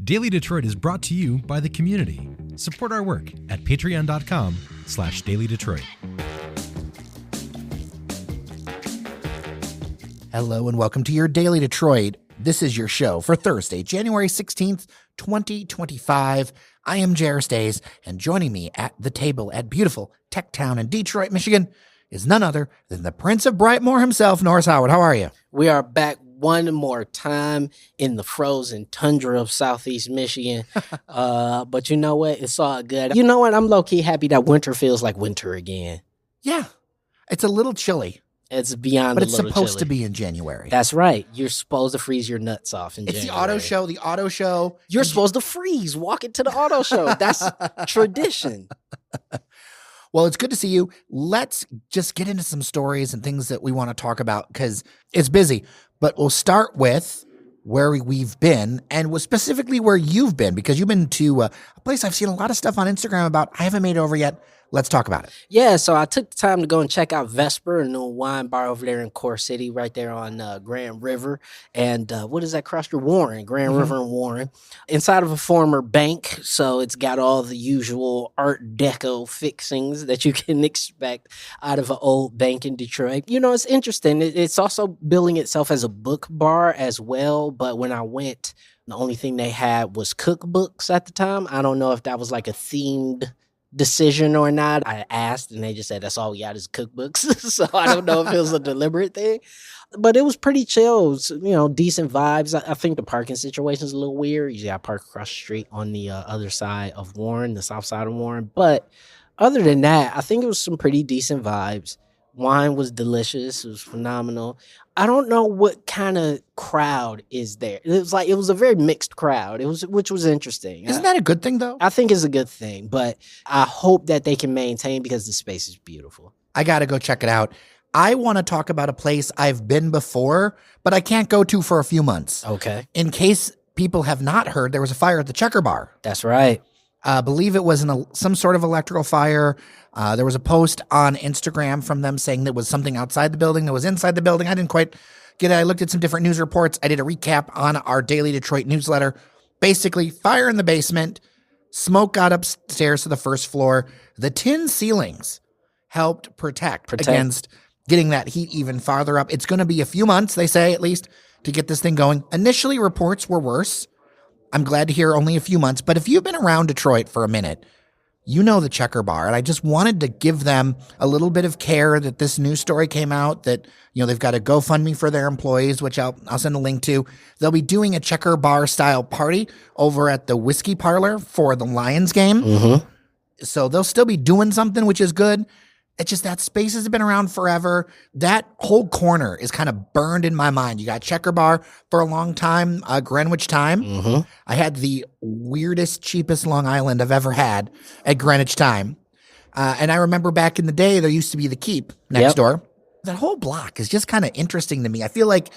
Daily Detroit is brought to you by the community. Support our work at patreon.com/dailydetroit. Hello and welcome to your Daily Detroit. This is your show for Thursday, January 16th, 2025. I am J.R. Stays, and joining me at the table at beautiful Tech Town in Detroit, Michigan, is none other than the Prince of Brightmoor himself, Norris Howard. How are you? We are back one more time in the frozen tundra of Southeast Michigan. But you know what? It's all good. You know what? I'm low-key happy that winter feels like winter again. Yeah, it's a little chilly. It's beyond but a it's little supposed chilly. to be in January. That's right. You're supposed to freeze your nuts off in It's January. the auto show. You're supposed to freeze. Walk into the auto show. That's tradition. Well, it's good to see you. Let's just get into some stories and things that we want to talk about because it's busy. But we'll start with where we've been and specifically where you've been, because you've been to a place I've seen a lot of stuff on Instagram about. I haven't made it over yet. Let's talk about it. Yeah, so I took the time to go and check out Vesper, a new wine bar over there in Core City, right there on Grand River. And what is that across your Warren? Grand River and Warren. Inside of a former bank, so it's got all the usual Art Deco fixings that you can expect out of an old bank in Detroit. You know, it's interesting. It's also billing itself as a book bar as well, but when I went, the only thing they had was cookbooks at the time. I don't know if that was like a themed decision or not. I asked and they just said that's all we got is cookbooks. So I don't know if it was a deliberate thing, but it was pretty chill. It was, you know, decent vibes. I think the parking situation is a little weird. Usually I park across the street on the other side of Warren, the south side of Warren. But other than that, I think it was some pretty decent vibes. Wine was delicious. It was phenomenal. I don't know what kind of crowd is there. It was a very mixed crowd. Which was interesting. Isn't that a good thing, though? I think it's a good thing, but I hope that they can maintain because the space is beautiful. I got to go check it out. I want to talk about a place I've been before, but I can't go to for a few months. Okay. In case people have not heard, there was a fire at the Checker Bar. That's right. I believe it was some sort of electrical fire. There was a post on Instagram from them saying there was something outside the building that was inside the building. I didn't quite get it. I looked at some different news reports. I did a recap on our Daily Detroit newsletter. Basically, fire in the basement. Smoke got upstairs to the first floor. The tin ceilings helped protect against getting that heat even farther up. It's going to be a few months, they say, at least, to get this thing going. Initially, reports were worse. I'm glad to hear only a few months. But if you've been around Detroit for a minute, you know the Checker Bar. And I just wanted to give them a little bit of care that this news story came out that, you know, they've got a GoFundMe for their employees, which I'll send a link to. They'll be doing a Checker Bar style party over at the Whiskey Parlor for the Lions game. Mm-hmm. So they'll still be doing something, which is good. It's just that space has been around forever. That whole corner is kind of burned in my mind. You got Checker Bar for a long time, Greenwich time. Mm-hmm. I had the weirdest, cheapest Long Island I've ever had at Greenwich time. And I remember back in the day, there used to be the Keep next door. That whole block is just kind of interesting to me. I feel like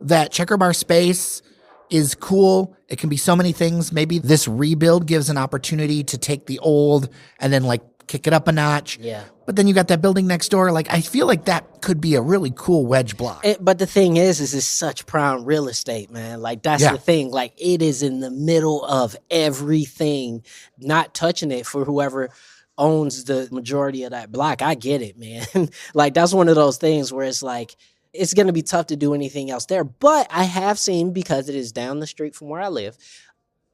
that Checker Bar space is cool. It can be so many things. Maybe this rebuild gives an opportunity to take the old and then like kick it up a notch. Yeah. But then you got that building next door. Like, I feel like that could be a really cool wedge block. But the thing is it's such prime real estate, man. Like, that's the thing. Like, it is in the middle of everything, not touching it for whoever owns the majority of that block. I get it, man. Like, that's one of those things where it's like, it's going to be tough to do anything else there. But I have seen, because it is down the street from where I live,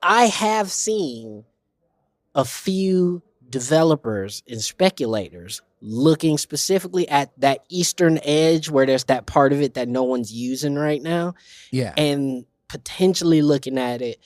I have seen a few developers and speculators looking specifically at that eastern edge where there's that part of it that no one's using right now. Yeah. And potentially looking at it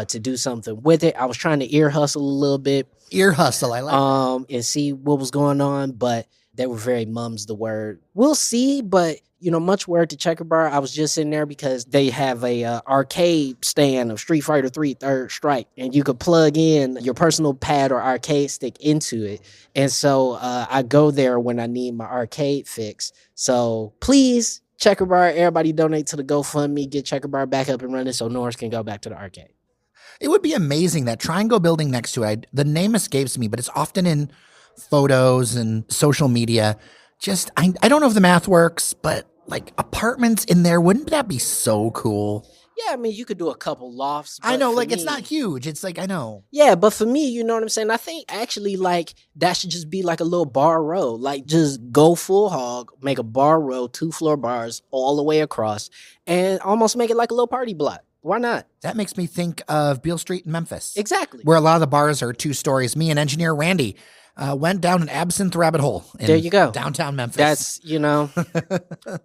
to do something with it. I was trying to ear hustle a little bit. Ear hustle, I like that. And see what was going on, but they were very mum's the word. We'll see, but you know, much word to Checker Bar. I was just in there because they have a arcade stand of Street Fighter 3 Third Strike, and you could plug in your personal pad or arcade stick into it. And so I go there when I need my arcade fix. So please, Checker Bar, everybody donate to the GoFundMe, get Checker Bar back up and running so Norris can go back to the arcade. It would be amazing, that triangle building next to it. The name escapes me, but it's often in photos and social media. Just, I don't know if the math works, but like apartments in there, wouldn't that be so cool? Yeah, I mean, you could do a couple lofts. I but know, for like, it's me- not huge. It's like, I know. Yeah, but for me, you know what I'm saying? I think actually like that should just be like a little bar row. Like just go full hog, make a bar row, 2-floor bars all the way across, and almost make it like a little party block. Why not? That makes me think of Beale Street in Memphis. Exactly. Where a lot of the bars are 2 stories. Me and engineer Randy went down an absinthe rabbit hole in There you go. downtown Memphis. That's,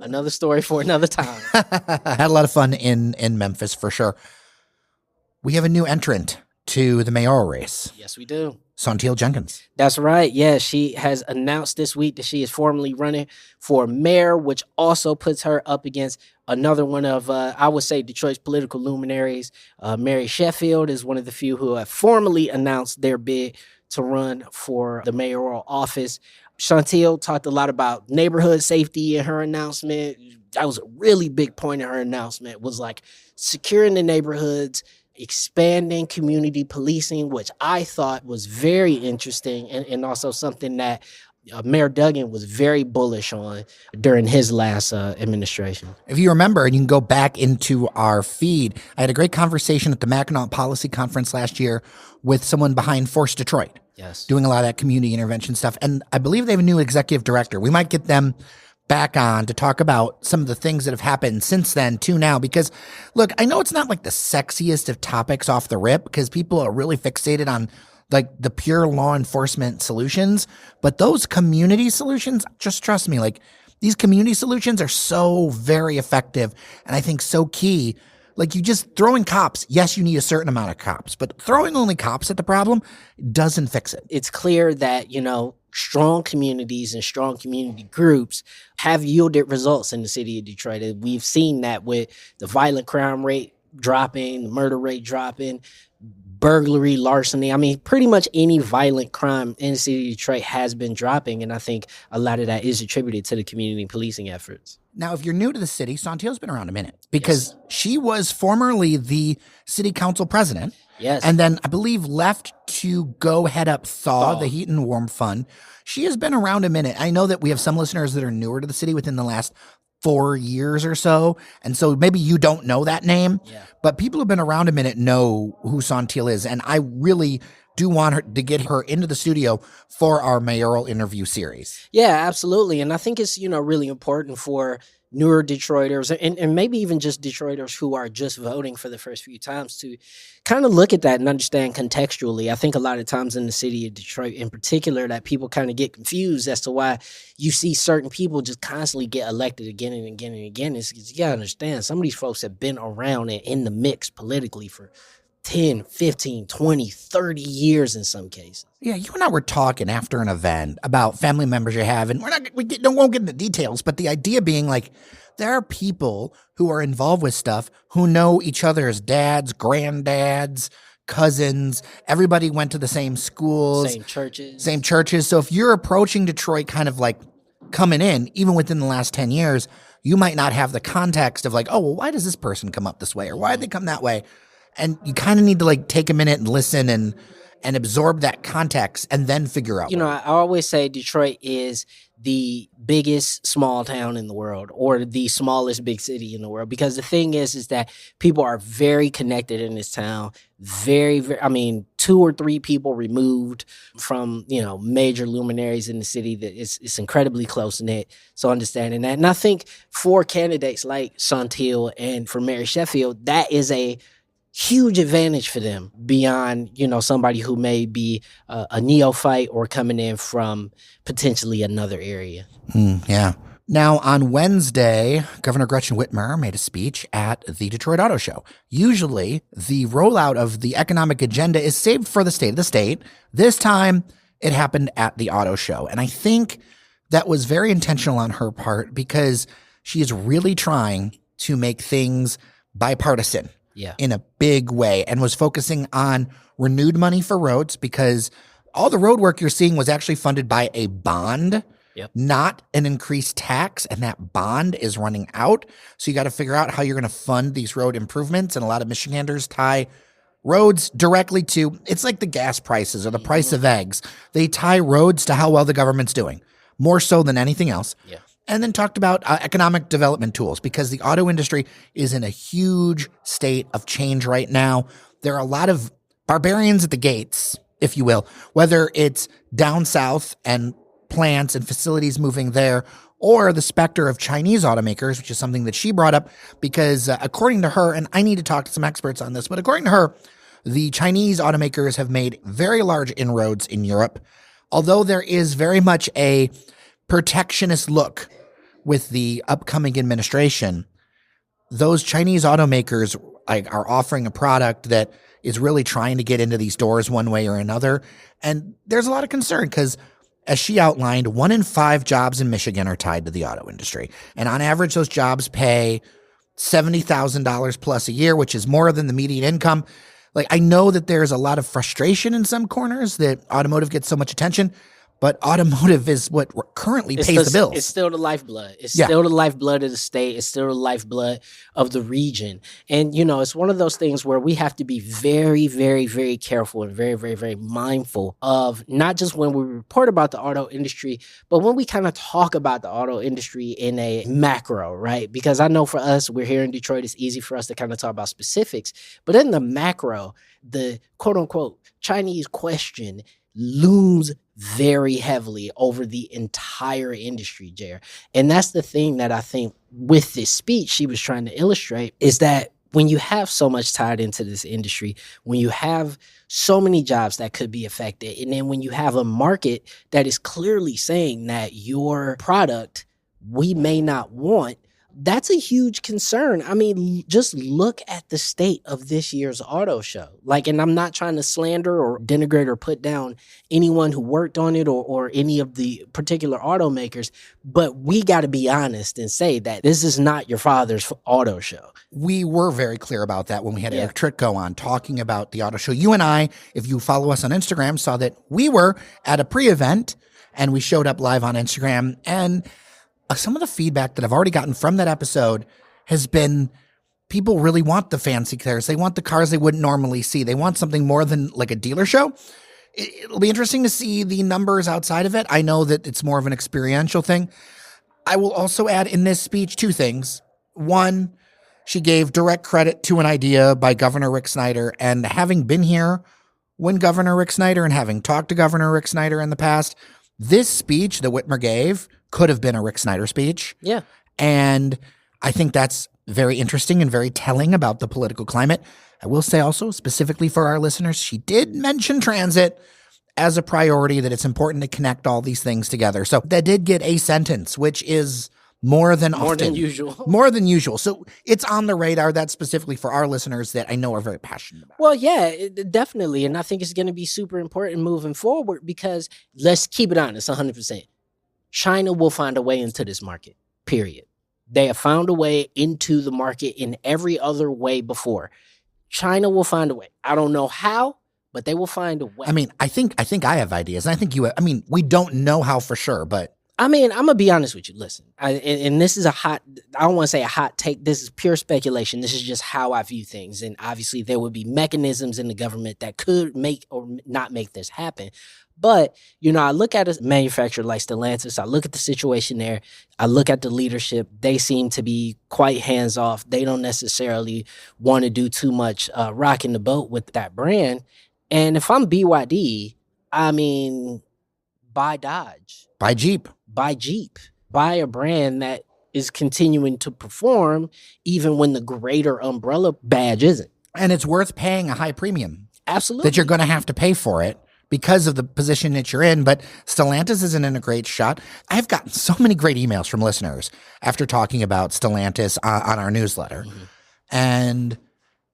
another story for another time. I had a lot of fun in Memphis for sure. We have a new entrant to the mayoral race, Yes, we do. Santil Jenkins. That's right. Yeah, she has announced this week that she is formally running for mayor, which also puts her up against another one of, I would say, Detroit's political luminaries. Mary Sheffield is one of the few who have formally announced their bid to run for the mayoral office. Chantil talked a lot about neighborhood safety in her announcement. That was a really big point in her announcement, was like securing the neighborhoods, expanding community policing, which I thought was very interesting and also something that Mayor Duggan was very bullish on during his last administration. If you remember, and you can go back into our feed, I had a great conversation at the Mackinac Policy Conference last year with someone behind Force Detroit. Yes. Doing a lot of that community intervention stuff. And I believe they have a new executive director. We might get them back on to talk about some of the things that have happened since then to now, because look, I know it's not like the sexiest of topics off the rip because people are really fixated on like the pure law enforcement solutions, but those community solutions, just trust me, like these community solutions are so very effective and I think so key. Like you just throwing cops, yes, you need a certain amount of cops, but throwing only cops at the problem doesn't fix it. It's clear that, strong communities and strong community groups have yielded results in the city of Detroit. And we've seen that with the violent crime rate dropping, the murder rate dropping, burglary, larceny. I mean, pretty much any violent crime in the city of Detroit has been dropping. And I think a lot of that is attributed to the community policing efforts. Now, if you're new to the city, Santil's been around a minute because she was formerly the city council president. Yes. And then I believe left to go head up Thaw, the Heat and Warm Fund. She has been around a minute. I know that we have some listeners that are newer to the city within the last 4 years or so. And so maybe you don't know that name, but people who've been around a minute know who Santil is. And I really do want her to get her into the studio for our mayoral interview series. Yeah, absolutely. And I think it's, really important for newer Detroiters and maybe even just Detroiters who are just voting for the first few times to kind of look at that and understand contextually. I think a lot of times in the city of Detroit in particular that people kind of get confused as to why you see certain people just constantly get elected again and again and again. It's, you gotta understand, some of these folks have been around and in the mix politically for 10, 15, 20, 30 years in some cases. Yeah, you and I were talking after an event about family members you have, and won't get into details, but the idea being like, there are people who are involved with stuff who know each other's dads, granddads, cousins. Everybody went to the same schools. Same churches. So if you're approaching Detroit kind of like coming in, even within the last 10 years, you might not have the context of like, oh, well, why does this person come up this way? Or why did they come that way? And you kind of need to like take a minute and listen and absorb that context and then figure out. I always say Detroit is the biggest small town in the world or the smallest big city in the world, because the thing is that people are very connected in this town. Very, very, 2 or 3 people removed from, major luminaries in the city. That it's incredibly close knit. So understanding that. And I think for candidates like Chantil and for Mary Sheffield, that is a huge advantage for them beyond, somebody who may be a neophyte or coming in from potentially another area. Yeah. Now, on Wednesday, Governor Gretchen Whitmer made a speech at the Detroit Auto Show. Usually, the rollout of the economic agenda is saved for the state of the state. This time, it happened at the auto show. And I think that was very intentional on her part because she is really trying to make things bipartisan. In a big way, and was focusing on renewed money for roads because all the road work you're seeing was actually funded by a bond, not an increased tax, and that bond is running out. So you got to figure out how you're going to fund these road improvements, and a lot of Michiganders tie roads directly to, it's like the gas prices or the price of eggs. They tie roads to how well the government's doing, more so than anything else. and then talked about economic development tools, because the auto industry is in a huge state of change right now. There are a lot of barbarians at the gates, if you will, whether it's down south and plants and facilities moving there, or the specter of Chinese automakers, which is something that she brought up because according to her, and I need to talk to some experts on this, but according to her, the Chinese automakers have made very large inroads in Europe, although there is very much a protectionist look with the upcoming administration. Those Chinese automakers are offering a product that is really trying to get into these doors one way or another. And there's a lot of concern because, as she outlined, 1 in 5 jobs in Michigan are tied to the auto industry. And on average, those jobs pay $70,000 plus a year, which is more than the median income. Like, I know that there's a lot of frustration in some corners that automotive gets so much attention, but automotive is what currently pays the bills. It's still the lifeblood. It's still the lifeblood of the state. It's still the lifeblood of the region. And, it's one of those things where we have to be very, very, very careful and very, very, very mindful of not just when we report about the auto industry, but when we kind of talk about the auto industry in a macro, right? Because I know for us, we're here in Detroit, it's easy for us to kind of talk about specifics. But in the macro, the quote unquote Chinese question looms very heavily over the entire industry, Jer. And that's the thing that I think with this speech she was trying to illustrate, is that when you have so much tied into this industry, when you have so many jobs that could be affected, and then when you have a market that is clearly saying that your product we may not want, that's a huge concern. I mean, just look at the state of this year's auto show. And I'm not trying to slander or denigrate or put down anyone who worked on it or any of the particular automakers, but we got to be honest and say that this is not your father's auto show. We were very clear about that when we had Eric Tritko on talking about the auto show. You and I, if you follow us on Instagram, saw that we were at a pre-event and we showed up live on Instagram, and some of the feedback that I've already gotten from that episode has been people really want the fancy cars. They want the cars they wouldn't normally see. They want something more than like a dealer show. It'll be interesting to see the numbers outside of it. I know that it's more of an experiential thing. I will also add in this speech 2 things. One, she gave direct credit to an idea by Governor Rick Snyder, and having been here when Governor Rick Snyder and having talked to Governor Rick Snyder in the past, this speech that Whitmer gave could have been a Rick Snyder speech. Yeah. And I think that's very interesting and very telling about the political climate. I will say also, specifically for our listeners, she did mention transit as a priority, that it's important to connect all these things together. So that did get a sentence, which is more than usual. More than usual. So it's on the radar. That's specifically for our listeners that I know are very passionate about. Well, yeah, definitely. And I think it's going to be super important moving forward because let's keep it honest, 100%. China will find a way into this market, period. They have found a way into the market in every other way before. China will find a way. I don't know how, but they will find a way. I mean, I think I have ideas. And I think we don't know how for sure, but I mean, I'm going to be honest with you. Listen, and this is I don't want to say a hot take. This is pure speculation. This is just how I view things. And obviously there would be mechanisms in the government that could make or not make this happen. But, I look at a manufacturer like Stellantis. I look at the situation there. I look at the leadership. They seem to be quite hands-off. They don't necessarily want to do too much rocking the boat with that brand. And if I'm BYD, I mean, buy Dodge. Buy Jeep. Buy a brand that is continuing to perform even when the greater umbrella badge isn't. And it's worth paying a high premium. Absolutely. That you're going to have to pay for it because of the position that you're in. But Stellantis isn't in a great shot. I've gotten so many great emails from listeners after talking about Stellantis on our newsletter. Mm-hmm. And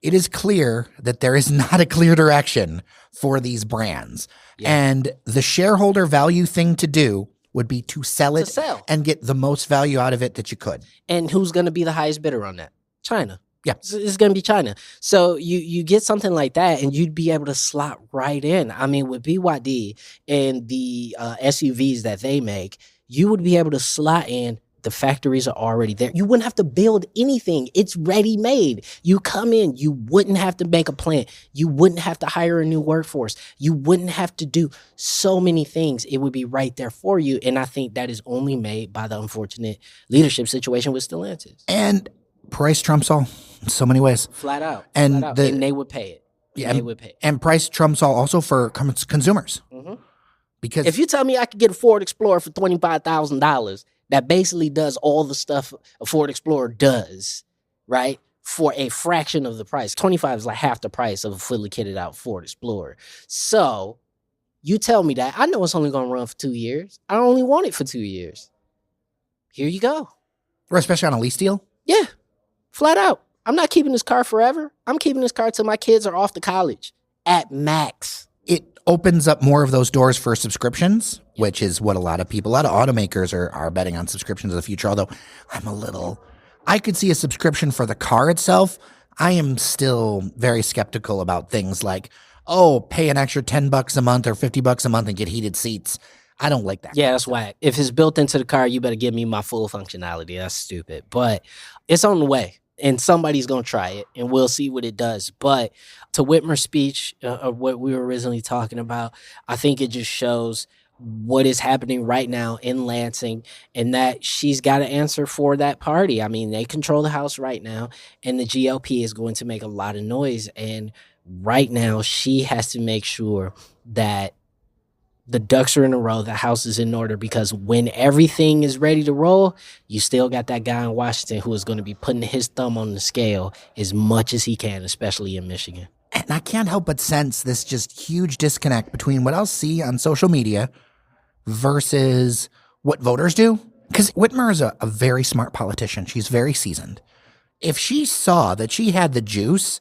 it is clear that there is not a clear direction for these brands. Yeah. And the shareholder value thing to do would be to sell it and get the most value out of it that you could. And who's going to be the highest bidder on that? China. Yeah. It's going to be China. So you get something like that and you'd be able to slot right in. I mean, with BYD and the SUVs that they make, you would be able to slot in The factories are already there. You wouldn't have to build anything. It's ready made. You come in, you wouldn't have to make a plant. You wouldn't have to hire a new workforce. You wouldn't have to do so many things. It would be right there for you. And I think that is only made by the unfortunate leadership situation with Stellantis. And price trumps all in so many ways. Flat out. And flat out. And they would pay it. Yeah, they would pay it. And price trumps all also for consumers. Mm-hmm. Because if you tell me I could get a Ford Explorer for $25,000, that basically does all the stuff a Ford Explorer does, right? For a fraction of the price. 25 is like half the price of a fully kitted out Ford Explorer. So you tell me that. I know it's only going to run for 2 years. I only want it for 2 years. Here you go. Or especially on a lease deal? Yeah, flat out. I'm not keeping this car forever. I'm keeping this car till my kids are off to college at max. It opens up more of those doors for subscriptions, which is what a lot of automakers are betting on subscriptions in the future. Although I could see a subscription for the car itself. I am still very skeptical about things like, pay an extra $10 a month or $50 a month and get heated seats. I don't like that. Yeah, that's whack. If it's built into the car, you better give me my full functionality. That's stupid. But it's on the way. And somebody's going to try it, and we'll see what it does. But to Whitmer's speech, of what we were originally talking about, I think it just shows what is happening right now in Lansing, and that she's got to answer for that party. I mean, they control the House right now, and the GOP is going to make a lot of noise. And right now, she has to make sure that the ducks are in a row, the house is in order, because when everything is ready to roll, you still got that guy in Washington who is going to be putting his thumb on the scale as much as he can, especially in Michigan. And I can't help but sense this just huge disconnect between what I'll see on social media versus what voters do. Because Whitmer is a very smart politician. She's very seasoned. If she saw that she had the juice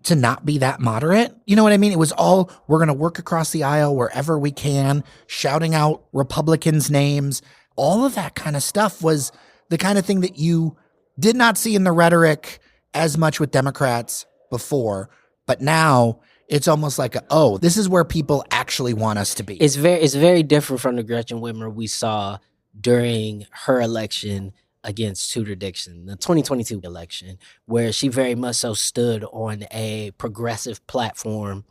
to not be that moderate, you know what I mean? It was all, we're going to work across the aisle wherever we can, shouting out Republicans' names. All of that kind of stuff was the kind of thing that you did not see in the rhetoric as much with Democrats before. But now it's almost like, this is where people actually want us to be. It's very different from the Gretchen Whitmer we saw during her election against Tudor Dixon, the 2022 election, where she very much so stood on a progressive platform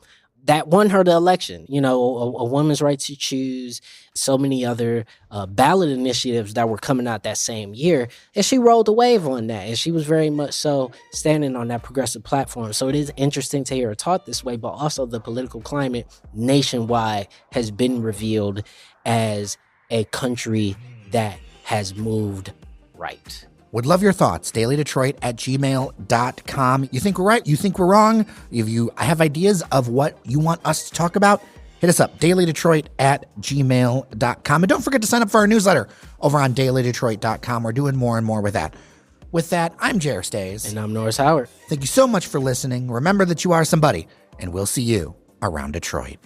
that won her the election. You know, a woman's right to choose, so many other ballot initiatives that were coming out that same year. And she rode the wave on that. And she was very much so standing on that progressive platform. So it is interesting to hear her taught this way, but also the political climate nationwide has been revealed as a country that has moved right. Would love your thoughts. dailydetroit@gmail.com. You think we're right? You think we're wrong? If you have ideas of what you want us to talk about, hit us up, dailydetroit@gmail.com. And don't forget to sign up for our newsletter over on dailydetroit.com. We're doing more and more with that. With that, I'm Jer Stays. And I'm Norris Howard. Thank you so much for listening. Remember that you are somebody, and we'll see you around Detroit.